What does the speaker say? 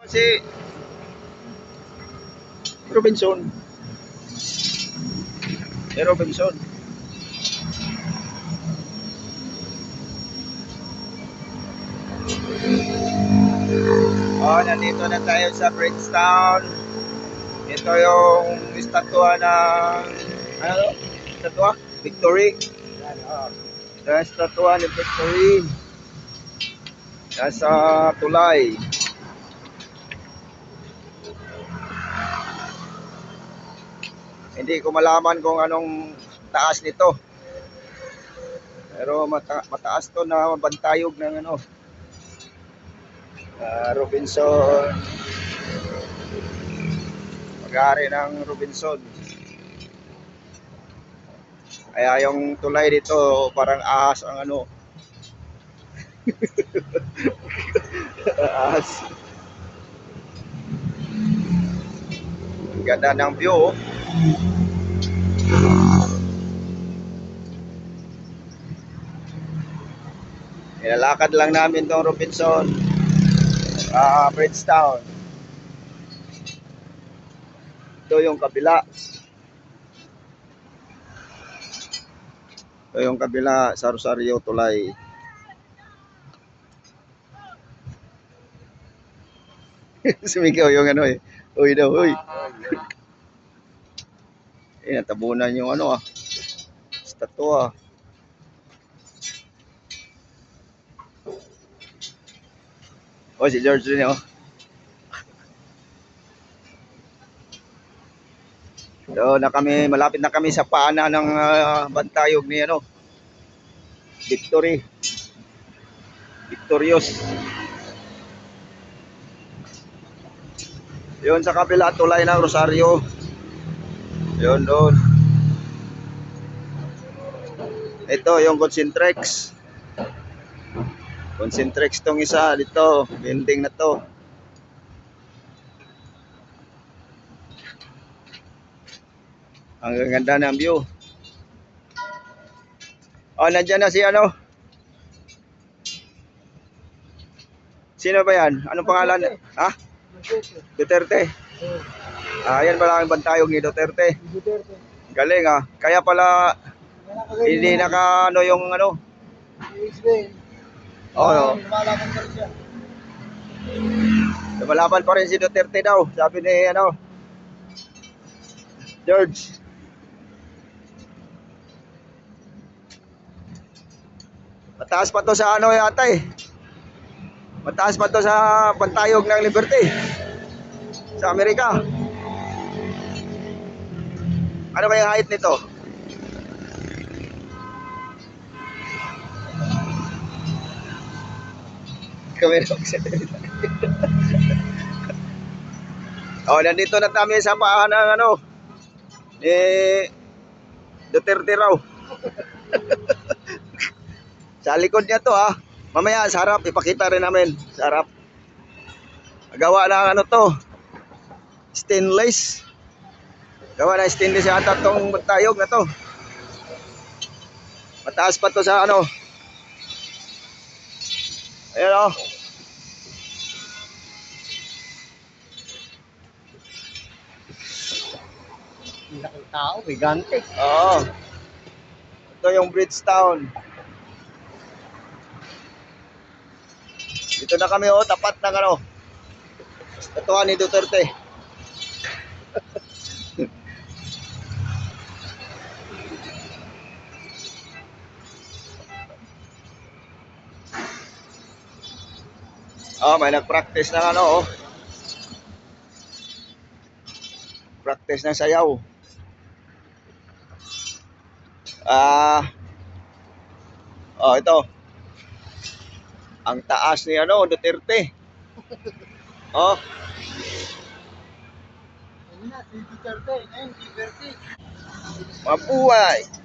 Si Robinson. Si Robinson. Nandito na tayo sa Bridgetown. Ito yung estatwa ng ano? Estatwa? Victory. Yung estatwa ni Victory. Nasa tulay. Hindi ko malaman kung anong taas nito. Pero mataas to na bantayog ng ano. Robinson. Mag-ari ng Robinson. Kaya yung tulay dito parang ahas ang ano. Ahas. Ganda ng view. Nilalakad lang namin tong Robinson. Bridgetown. Ito yung kabila. Ito yung kabila sa Rosario Tulay. Sumigaw yung ano eh. Uy daw, uy. Natabunan yung ano estatwa. Si George rin So na kami, malapit na kami sa paanan ng bantayog ni ano. Victory. Victorious. Yun sa kabila tulay ng Rosario. Yun doon. Ito yung Concentrex. Concentrex tong isa dito, building na to. Ang ganda ng view. Nandiyan na si ano? Sino ba yan? Anong pangalan? Ha? Duterte. Yan pala ang bantayog ni Duterte. Galing Kaya pala hindi naka ano yung ano. Lumalaban pa rin siya. Lumalaban pa rin si Duterte daw. Sabi ni ano George. Mataas pa to sa ano yata eh. Mataas pa to sa bantayog ng Liberty. Sa Amerika. Ano ba yung height nito? Nandito na kami sa paahan ng ano Duterte raw. Sa likod niya to mamaya sa harap ipakita rin namin sa harap. Gawa ng ano to, stainless. Gawa ng stainless yata tong bantayog na to. Mataas pa to sa ano. Ayan Laking tao, gigante. Ito yung Bridgetown. Dito na kami tapat ng ano. Estatwa ni Duterte. May nag-practice ng ano practice ng sayaw. Ito. Ang taas ni ano Duterte. Duterte. Mabuhay.